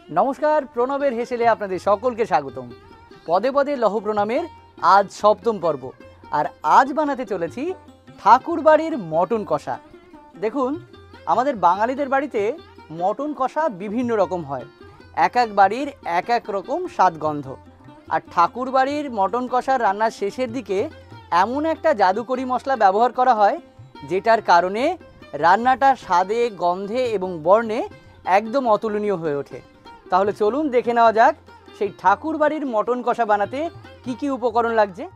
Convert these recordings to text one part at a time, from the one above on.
নমস্কার, প্রণবের হেসেলে আপনাদের সকলকে স্বাগতম। পদে পদে লহ প্রণামের আজ সপ্তম পর্ব। আর আজ বানাতে চলেছি ঠাকুর বাড়ির মটন কষা। দেখুন, আমাদের বাঙালিদের বাড়িতে মটন কষা বিভিন্ন রকম হয়, এক এক বাড়ির এক এক রকম স্বাদগন্ধ। আর ঠাকুর বাড়ির মটন কষার রান্নার শেষের দিকে এমন একটা জাদুকরি মশলা ব্যবহার করা হয়, যেটার কারণে রান্নাটা স্বাদে, গন্ধে এবং বর্ণে একদম অতুলনীয় হয়ে ওঠে। তাহলে চলুন দেখে নেওয়া যাক সেই ঠাকুর বাড়ির মটন কষা বানাতে কি কি উপকরণ লাগছে।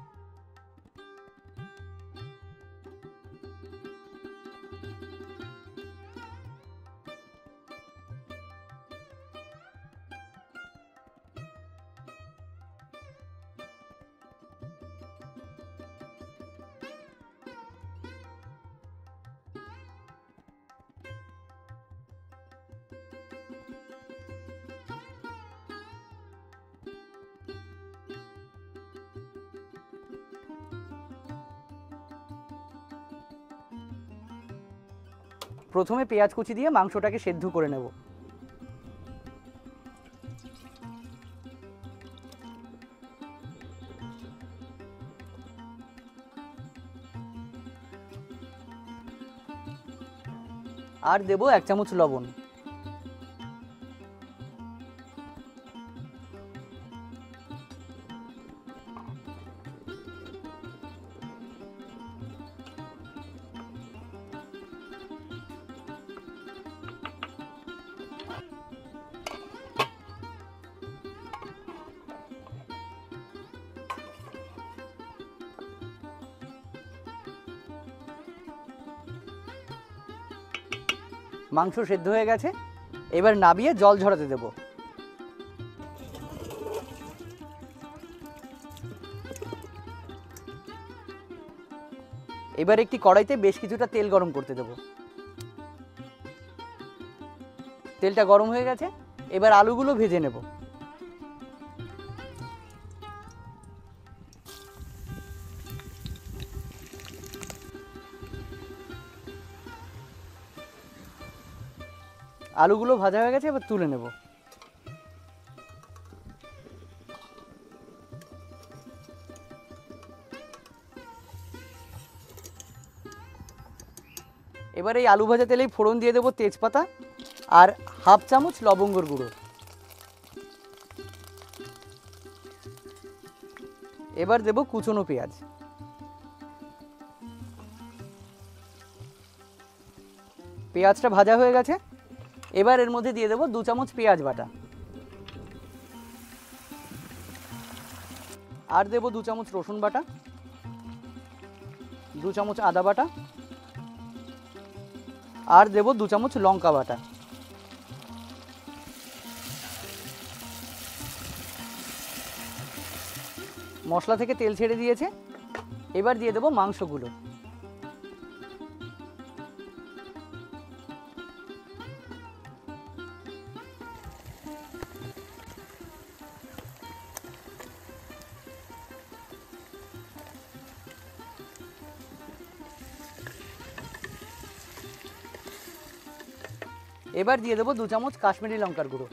প্রথমে পেঁয়াজ কুচি দিয়ে মাংসটাকে সেদ্ধ করে নেব। আর দেব 1 চামচ লবণ। মাংস সেদ্ধ হয়ে গেছে, এবার নাবিয়ে জল ঝরাতে দেব। এবার একটি কড়াইতে বেশ কিছুটা তেল গরম করতে দেব। তেলটা গরম হয়ে গেছে, এবার আলুগুলো ভেজে নেব। আলুগুলো ভাজা হয়ে গেছে, এবার তুলে নেব। এবার এই আলু ভাজা তেলেই ফোড়ন দিয়ে দেবো তেজপাতা আর 1/2 চামচ লবঙ্গর গুঁড়ো। এবার দেব কুচনো পেঁয়াজ। পেঁয়াজটা ভাজা হয়ে গেছে, এবার এর মধ্যে দিয়ে দেবো 2 চামচ পেঁয়াজ বাটা। আর দেব 2 চামচ রসুন বাটা, 2 চামচ আদা বাটা, আর দেব 2 চামচ লঙ্কা বাটা। মশলা থেকে তেল ছেড়ে দিয়েছে, এবার দিয়ে দেব মাংসগুলো। এবার দিয়ে দেবো 2 চামচ কাশ্মীরি লঙ্কার গুঁড়ো।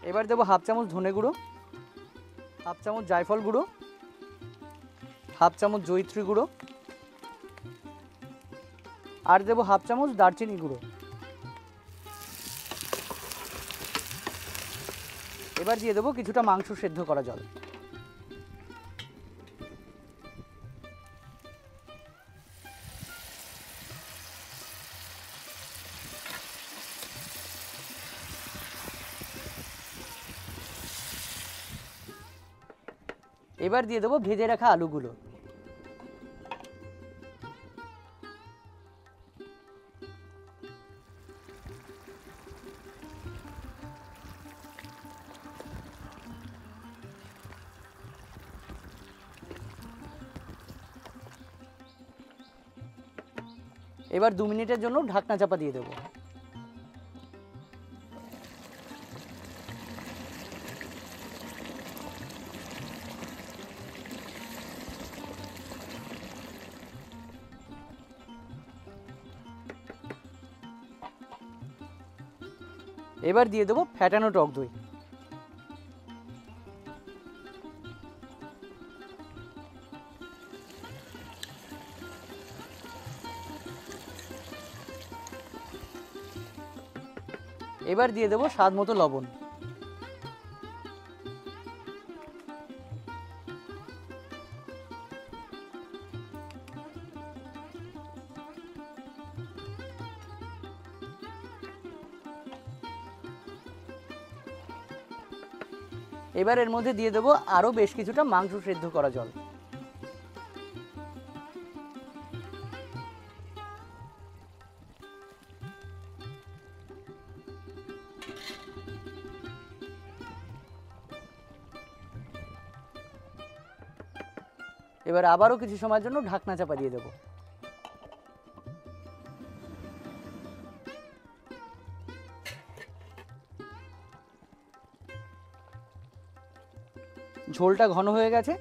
এবার দেবো 1/2 চামচ ধনে গুঁড়ো, 1/2 চামচ জায়ফল গুঁড়ো, 1/2 চামচ জয়িত্রী গুঁড়ো, আর দেবো 1/2 চামচ দারচিনি গুঁড়ো। এবার দিয়ে দেবো কিছুটা মাংস সেদ্ধ করা জল। এবার দিয়ে দেবো ভেজে রাখা আলুগুলো। এবার 2 মিনিটের জন্য ঢাকনা চাপা দিয়ে দেবো। এবার দিয়ে দেবো ফ্যাটানো টক দই। এবার দিয়ে দেবো স্বাদ মতো লবণ। এবার এর মধ্যে দিয়ে দেবো আরও বেশ কিছুটা মাংস সেদ্ধ করা জল। এবার আবারও কিছু সময়ের জন্য ঢাকনা চাপা দিয়ে দেবো। ঝোলটা ঘন হয়ে গেছে,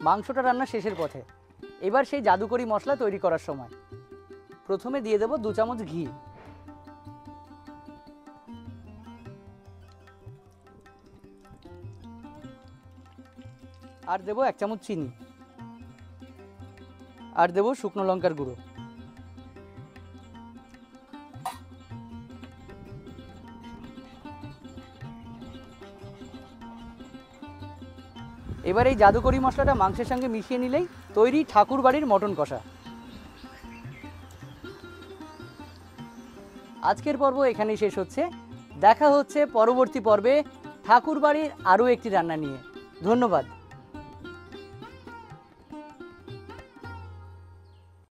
মাংসটা রান্না শেষের পথে। এবার সেই জাদুকরি মশলা তৈরি করার সময়। প্রথমে দিয়ে দেবো 2 চামচ ঘি, আর দেবো 1 চামচ চিনি, আর দেবো শুকনো লঙ্কার গুঁড়ো। এবার এই জাদুকরি মশলাটা মাংসের সঙ্গে মিশিয়ে নিলেই তৈরি ঠাকুর বাড়ির মটন কষা। আজকের পর্ব এখানেই শেষ হচ্ছে। দেখা হচ্ছে পরবর্তী পর্বে ঠাকুর বাড়ির আরও একটি রান্না নিয়ে। ধন্যবাদ।